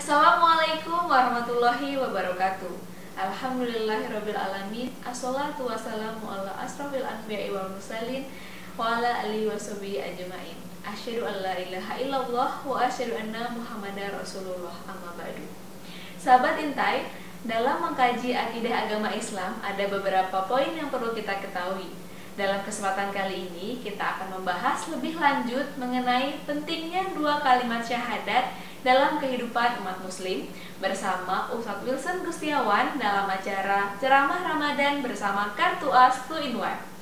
Assalamualaikum warahmatullahi wabarakatuh. Alhamdulillahirabbil alamin. Assalatu wassalamu ala asrofil anbiya'i wal mursalin wa ala alihi washabihi ajmain. Asyhadu an la ilaha illallah wa asyhadu anna Muhammadar Rasulullah. Amma ba'du. Sahabat Intai, dalam mengkaji akidah agama Islam ada beberapa poin yang perlu kita ketahui. Dalam kesempatan kali ini kita akan membahas lebih lanjut mengenai pentingnya dua kalimat syahadat dalam kehidupan umat muslim bersama Ustadz Wilson Gustiawan dalam acara Ceramah Ramadan bersama Kartu As 2-in-1.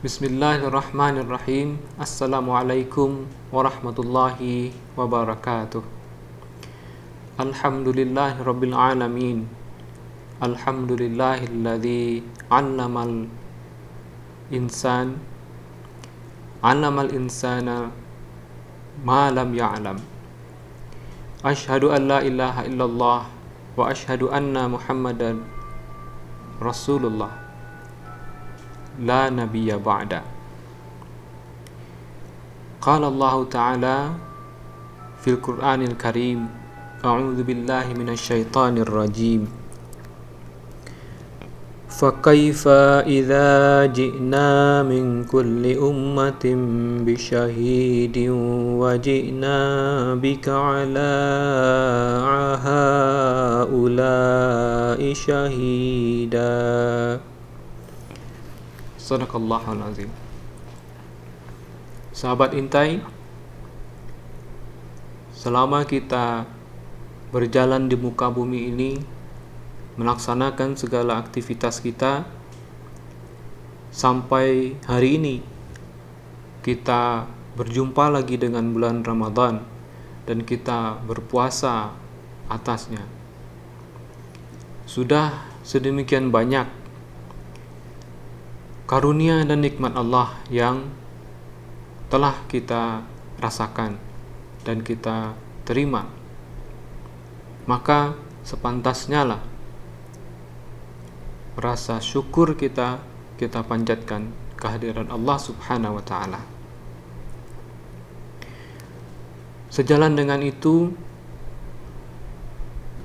Bismillahirrahmanirrahim. Assalamualaikum warahmatullahi wabarakatuh. Alhamdulillahirabbil alamin. Alhamdulillahilladzi 'allamal insana ma lam ya'lam. Asyhadu an la ilaha illallah wa asyhadu anna Muhammadan Rasulullah. La nabiyya ba'da. Qala Allah Ta'ala fil Qur'anil Karim, a'udzu billahi minasy syaithanir rajim. Fa kaifa idza ji'na min kulli ummatin bi syahidin wa ji'na bika 'ala haula'i syahida. Sadaqallahul azim. Sahabat Intai, selama kita berjalan di muka bumi ini, melaksanakan segala aktivitas kita, sampai hari ini kita berjumpa lagi dengan bulan Ramadan dan kita berpuasa atasnya. Sudah sedemikian banyak karunia dan nikmat Allah yang telah kita rasakan dan kita terima. Maka sepantasnya lah rasa syukur kita panjatkan kehadiran Allah Subhanahu wa Ta'ala. Sejalan dengan itu,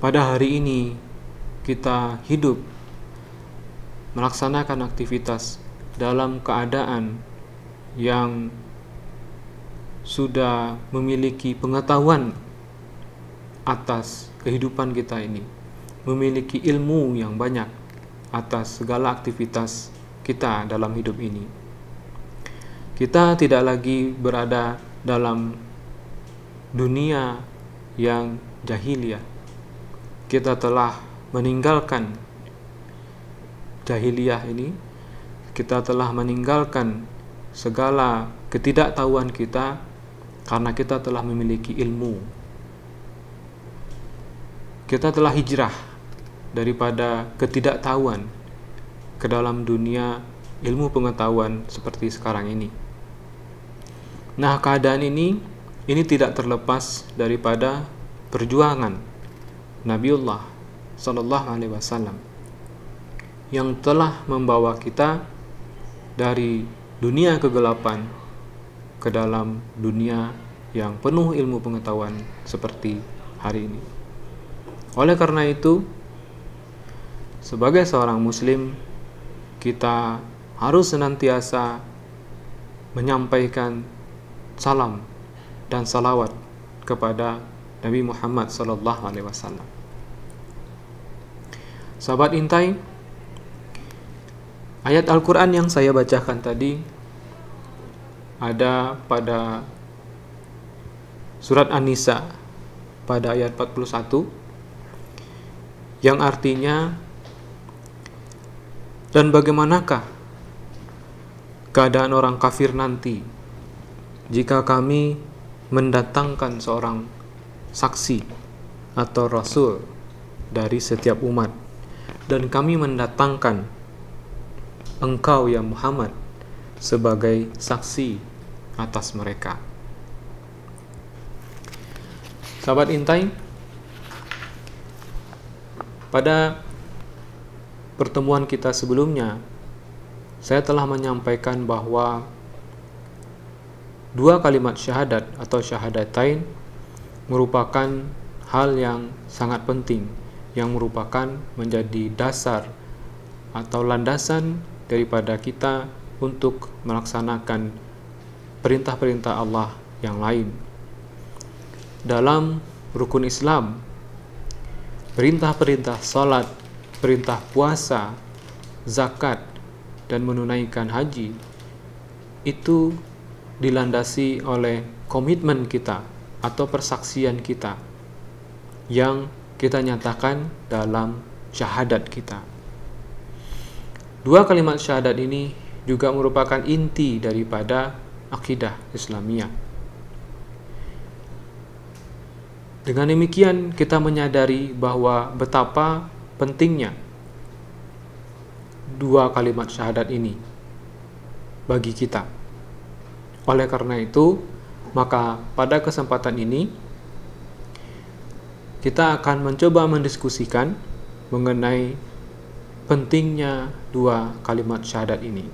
pada hari ini kita hidup melaksanakan aktivitas dalam keadaan yang sudah memiliki pengetahuan atas kehidupan kita ini, memiliki ilmu yang banyak atas segala aktivitas kita dalam hidup ini. Kita tidak lagi berada dalam dunia yang jahiliyah. Kita telah meninggalkan jahiliyah ini. Kita telah meninggalkan segala ketidaktahuan kita karena kita telah memiliki ilmu. Kita telah hijrah daripada ketidaktahuan ke dalam dunia ilmu pengetahuan seperti sekarang ini. Nah, keadaan ini tidak terlepas daripada perjuangan Nabiullah Sallallahu Alaihi Wasallam yang telah membawa kita dari dunia kegelapan ke dalam dunia yang penuh ilmu pengetahuan seperti hari ini. Oleh karena itu, sebagai seorang muslim, kita harus senantiasa menyampaikan salam dan salawat kepada Nabi Muhammad SAW. Sahabat Intai, ayat Al-Quran yang saya bacakan tadi ada pada surat An-Nisa pada ayat 41 yang artinya, dan bagaimanakah keadaan orang kafir nanti jika kami mendatangkan seorang saksi atau rasul dari setiap umat, dan kami mendatangkan engkau ya Muhammad sebagai saksi atas mereka. Sahabat Intai, pada pertemuan kita sebelumnya saya telah menyampaikan bahwa dua kalimat syahadat atau syahadatain merupakan hal yang sangat penting, yang merupakan menjadi dasar atau landasan daripada kita untuk melaksanakan perintah-perintah Allah yang lain. Dalam rukun Islam, perintah-perintah salat, perintah puasa, zakat, dan menunaikan haji itu dilandasi oleh komitmen kita atau persaksian kita yang kita nyatakan dalam syahadat kita. Dua kalimat syahadat ini juga merupakan inti daripada akidah Islamiyah. Dengan demikian kita menyadari bahwa betapa pentingnya dua kalimat syahadat ini bagi kita. Oleh karena itu, maka pada kesempatan ini kita akan mencoba mendiskusikan mengenai pentingnya dua kalimat syahadat ini.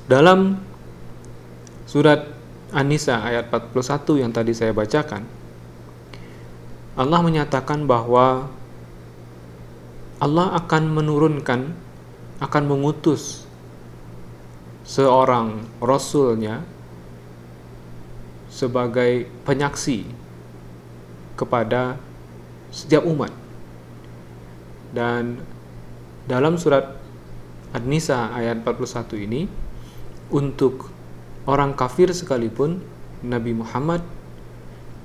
Dalam surat An-Nisa ayat 41 yang tadi saya bacakan, Allah menyatakan bahwa Allah akan menurunkan, akan mengutus seorang Rasulnya sebagai penyaksi kepada setiap umat. Dan dalam surat An-Nisa ayat 41 ini, untuk orang kafir sekalipun Nabi Muhammad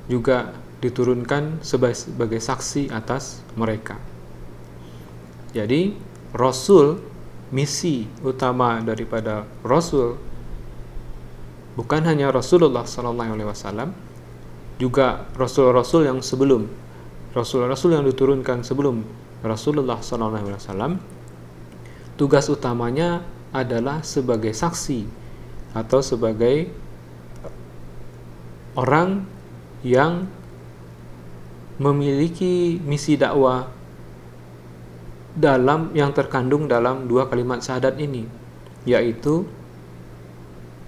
juga diturunkan sebagai saksi atas mereka. Jadi Rasul, misi utama daripada Rasul bukan hanya Rasulullah SAW, juga Rasul-Rasul yang sebelum, Rasul-Rasul yang diturunkan sebelum Rasulullah SAW, tugas utamanya adalah sebagai saksi atau sebagai orang yang memiliki misi dakwah yang terkandung dalam dua kalimat syahadat ini, yaitu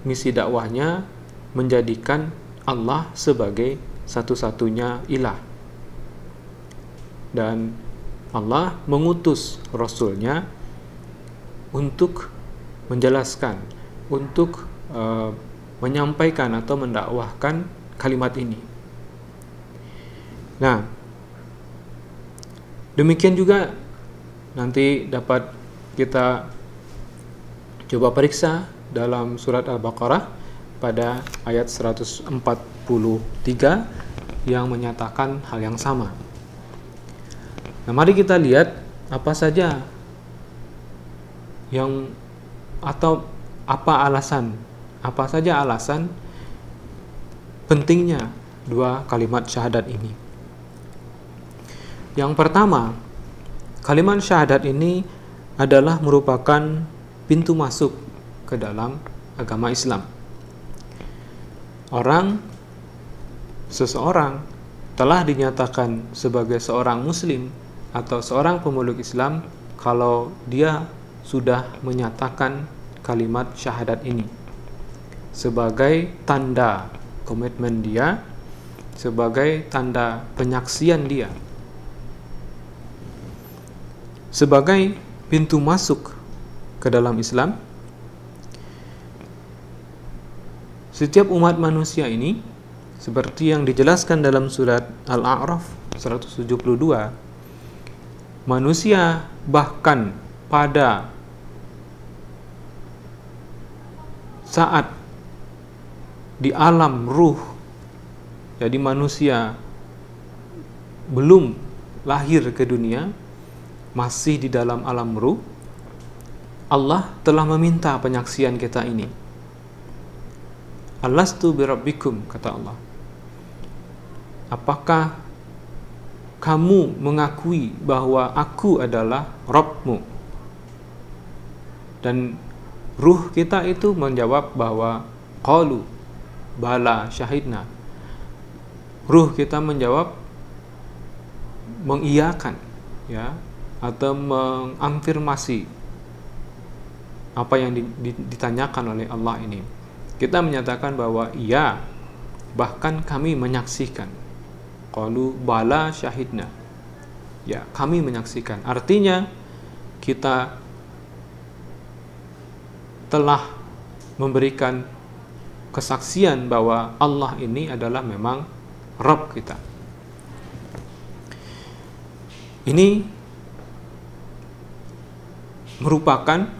misi dakwahnya menjadikan Allah sebagai satu-satunya ilah, dan Allah mengutus Rasulnya untuk menjelaskan, untuk menyampaikan atau mendakwahkan kalimat ini. Nah, demikian juga nanti dapat kita coba periksa dalam surat Al-Baqarah pada ayat 143 yang menyatakan hal yang sama. Nah, mari kita lihat apa saja apa saja alasan pentingnya dua kalimat syahadat ini. Yang pertama, kalimat syahadat ini adalah merupakan pintu masuk ke dalam agama Islam. Seseorang telah dinyatakan sebagai seorang muslim atau seorang pemeluk Islam kalau dia sudah menyatakan kalimat syahadat ini sebagai tanda komitmen dia, sebagai tanda penyaksian dia, sebagai pintu masuk ke dalam Islam. Setiap umat manusia ini, seperti yang dijelaskan dalam surat Al-A'raf 172, manusia bahkan pada saat di alam ruh, jadi manusia belum lahir ke dunia, masih di dalam alam ruh, Allah telah meminta penyaksian kita ini. Alastu birabbikum, kata Allah. Apakah kamu mengakui bahwa aku adalah Rabbmu? Dan ruh kita itu menjawab bahwa qalu bala syahidna. Ruh kita menjawab, mengiyakan, ya, atau mengafirmasi apa yang ditanyakan oleh Allah ini. Kita menyatakan bahwa iya, bahkan kami menyaksikan. Qalu bala syahidna. Ya, kami menyaksikan. Artinya kita telah memberikan kesaksian bahwa Allah ini adalah memang Rabb kita. Ini merupakan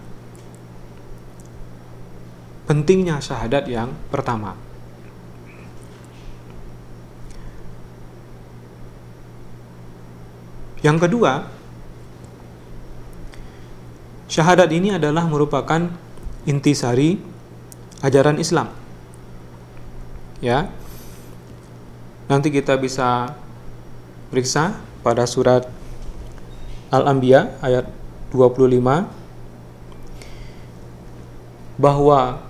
pentingnya syahadat yang pertama. Yang kedua, syahadat ini adalah merupakan intisari ajaran Islam. Ya. Nanti kita bisa periksa pada surat Al-Anbiya ayat 25 bahwa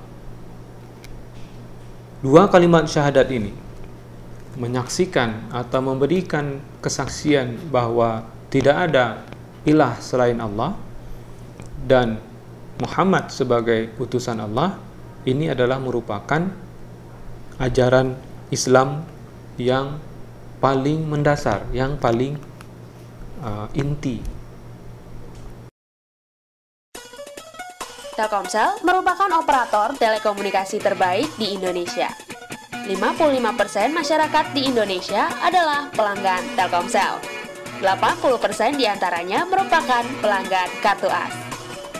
dua kalimat syahadat ini menyaksikan atau memberikan kesaksian bahwa tidak ada ilah selain Allah dan Muhammad sebagai utusan Allah, ini adalah merupakan ajaran Islam yang paling mendasar, yang paling inti. Telkomsel merupakan operator telekomunikasi terbaik di Indonesia. 55% masyarakat di Indonesia adalah pelanggan Telkomsel. 80% diantaranya merupakan pelanggan Kartu As.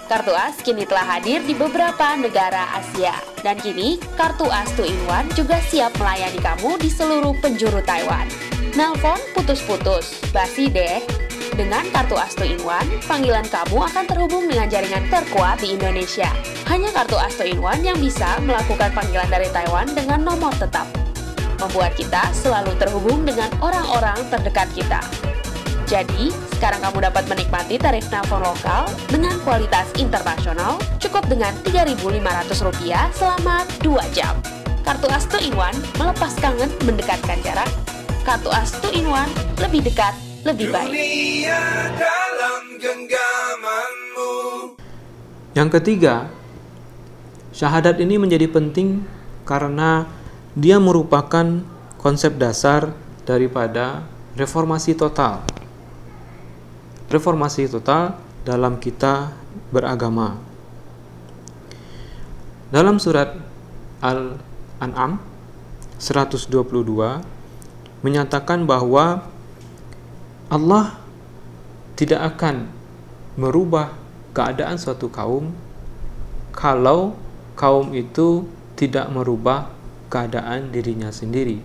Kartu As kini telah hadir di beberapa negara Asia. Dan kini, Kartu As 2-in-1 juga siap melayani kamu di seluruh penjuru Taiwan. Nelpon putus-putus, basi deh. Dengan Kartu As 2-in-1, panggilan kamu akan terhubung dengan jaringan terkuat di Indonesia. Hanya Kartu As 2-in-1 yang bisa melakukan panggilan dari Taiwan dengan nomor tetap. Membuat kita selalu terhubung dengan orang-orang terdekat kita. Jadi, sekarang kamu dapat menikmati tarif nelpon lokal dengan kualitas internasional cukup dengan Rp3.500 selama 2 jam. Kartu As 2-in-1 melepas kangen mendekatkan jarak. Kartu As 2-in-1 lebih dekat, lebih baik. Yang ketiga, syahadat ini menjadi penting karena dia merupakan konsep dasar daripada reformasi total. Reformasi total dalam kita beragama. Dalam surat Al-An'am 122 menyatakan bahwa Allah tidak akan merubah keadaan suatu kaum kalau kaum itu tidak merubah keadaan dirinya sendiri.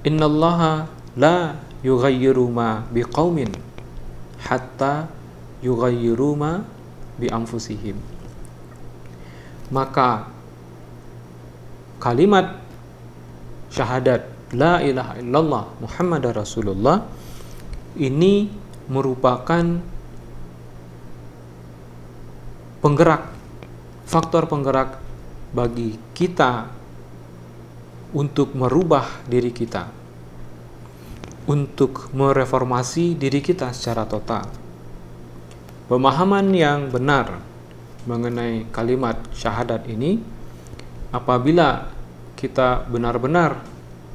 Innallaha la yughayyiru ma biqaumin hatta yughayyiru ma bi anfusihim. Maka kalimat syahadat la ilaha illallah Muhammadar Rasulullah ini merupakan penggerak, faktor penggerak bagi kita untuk merubah diri kita, untuk mereformasi diri kita secara total. Pemahaman yang benar mengenai kalimat syahadat ini, apabila kita benar-benar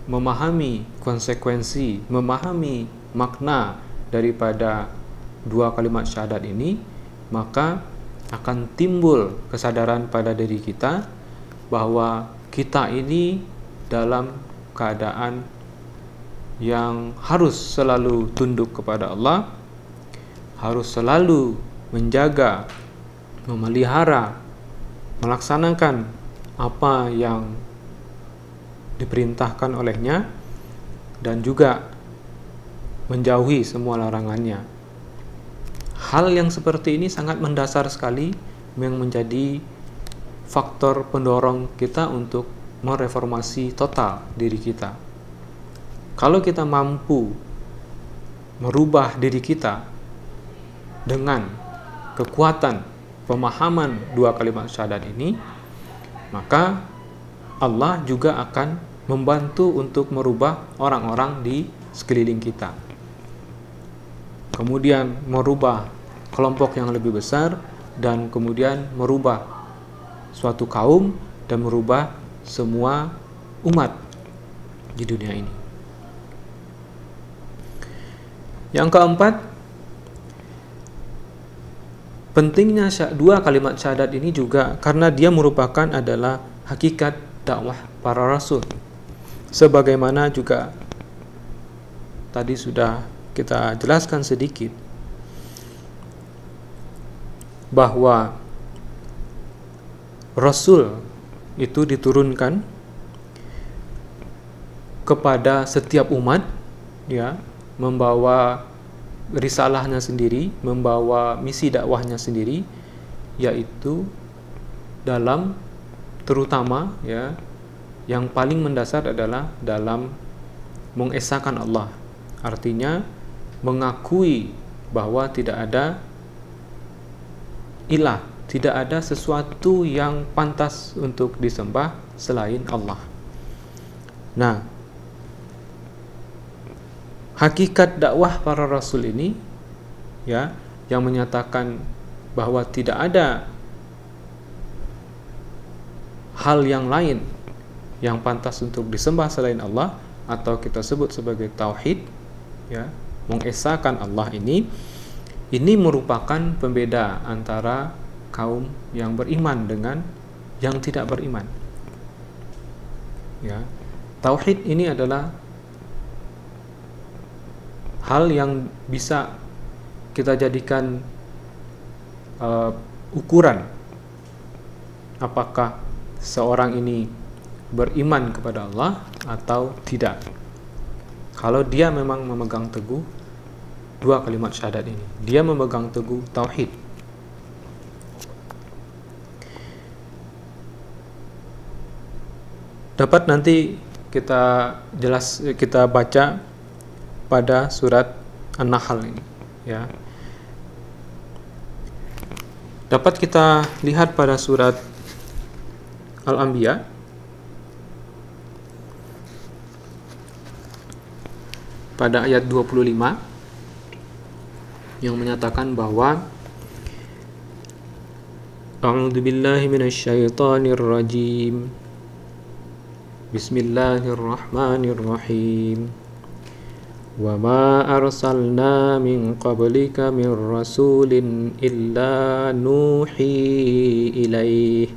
memahami konsekuensi, memahami makna daripada dua kalimat syahadat ini, maka akan timbul kesadaran pada diri kita bahwa kita ini dalam keadaan yang harus selalu tunduk kepada Allah, harus selalu menjaga, memelihara, melaksanakan apa yang diperintahkan olehnya, dan juga menjauhi semua larangannya. Hal yang seperti ini sangat mendasar sekali yang menjadi faktor pendorong kita untuk mereformasi total diri kita. Kalau kita mampu merubah diri kita dengan kekuatan pemahaman dua kalimat syahadat ini, maka Allah juga akan membantu untuk merubah orang-orang di sekeliling kita. Kemudian merubah kelompok yang lebih besar, dan kemudian merubah suatu kaum dan merubah semua umat di dunia ini. Yang keempat, pentingnya dua kalimat syahadat ini juga karena dia merupakan adalah hakikat dakwah para rasul. Sebagaimana juga tadi sudah kita jelaskan sedikit bahwa rasul itu diturunkan kepada setiap umat, ya, membawa risalahnya sendiri, membawa misi dakwahnya sendiri, yaitu dalam terutama, ya, yang paling mendasar adalah dalam mengesahkan Allah. Artinya mengakui bahwa tidak ada ilah, tidak ada sesuatu yang pantas untuk disembah selain Allah. Nah, hakikat dakwah para rasul ini, ya, yang menyatakan bahwa tidak ada hal yang lain yang pantas untuk disembah selain Allah, atau kita sebut sebagai tauhid, ya, mengesahkan Allah ini merupakan pembeda antara kaum yang beriman dengan yang tidak beriman. Ya, tauhid ini adalah hal yang bisa kita jadikan ukuran apakah seorang ini beriman kepada Allah atau tidak. Kalau dia memang memegang teguh dua kalimat syahadat ini, dia memegang teguh tauhid. Dapat nanti kita baca pada surat An-Nahl ini, ya. Dapat kita lihat pada surat Al-Anbiya pada ayat 25 yang menyatakan bahwa A'udzubillahi minasyaitonirrajim. Bismillahirrahmanirrahim. Wa ma arsalna min qablika min rasulin illa nuhi ilaihi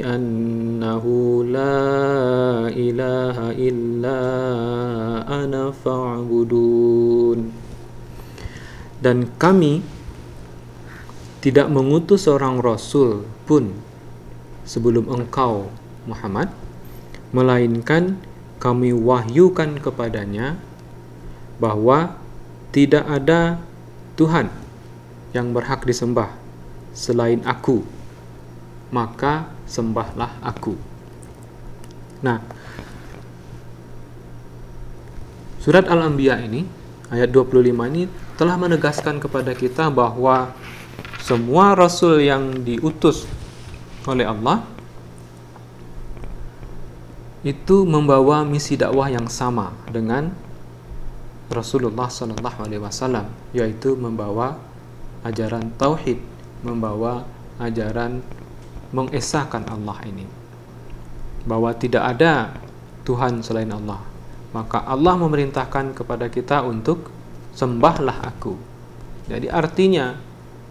annahu la ilaha illa ana fa'budun. Dan kami tidak mengutus seorang rasul pun sebelum engkau Muhammad, melainkan kami wahyukan kepadanya bahwa tidak ada Tuhan yang berhak disembah selain aku, maka sembahlah aku. Nah, surat Al-Anbiya ini, ayat 25 ini telah menegaskan kepada kita bahwa semua rasul yang diutus oleh Allah itu membawa misi dakwah yang sama dengan Rasulullah SAW, yaitu membawa ajaran tauhid, membawa ajaran mengesahkan Allah ini, bahwa tidak ada Tuhan selain Allah. Maka Allah memerintahkan kepada kita untuk sembahlah aku. Jadi artinya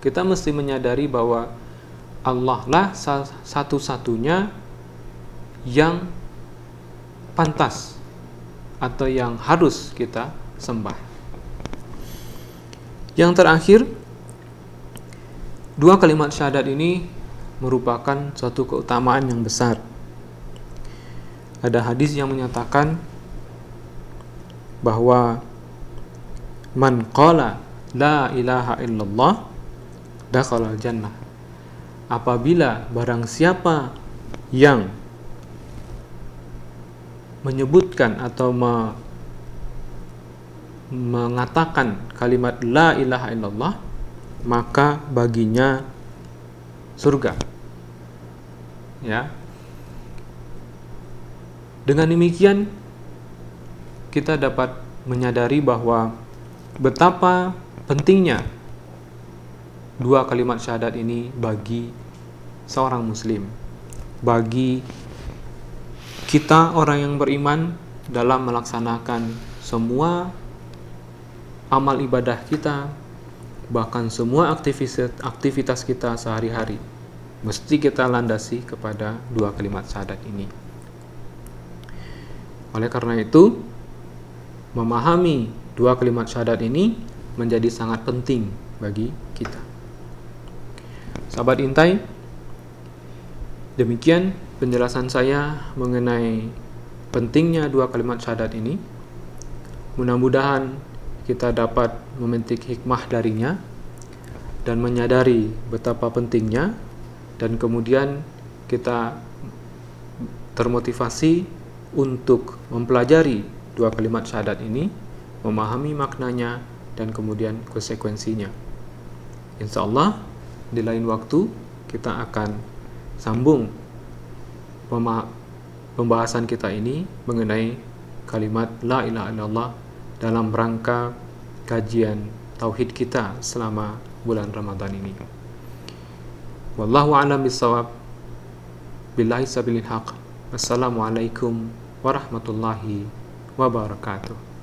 kita mesti menyadari bahwa Allah lah satu-satunya yang pantas atau yang harus kita sembah. Yang terakhir, dua kalimat syahadat ini merupakan suatu keutamaan yang besar. Ada hadis yang menyatakan bahwa man qala la ilaha illallah dakhala jannah. Apabila barang siapa yang menyebutkan atau mengatakan kalimat la ilaha illallah, maka baginya surga. Ya. Dengan demikian kita dapat menyadari bahwa betapa pentingnya dua kalimat syahadat ini bagi seorang muslim, bagi kita orang yang beriman dalam melaksanakan semua amal ibadah kita, bahkan semua aktivitas kita sehari-hari, mesti kita landasi kepada dua kalimat syahadat ini. Oleh karena itu, memahami dua kalimat syahadat ini menjadi sangat penting bagi kita. Sahabat Intai, demikian penjelasan saya mengenai pentingnya dua kalimat syahadat ini. Mudah-mudahan kita dapat memetik hikmah darinya dan menyadari betapa pentingnya, dan kemudian kita termotivasi untuk mempelajari dua kalimat syahadat ini, memahami maknanya dan kemudian konsekuensinya. Insya Allah di lain waktu kita akan sambung pembahasan kita ini mengenai kalimat la ilaha illallah dalam rangka kajian tauhid kita selama bulan Ramadan ini. Wallahu a'lam bishawab. Billahi sabilil haq. Assalamualaikum warahmatullahi wabarakatuh.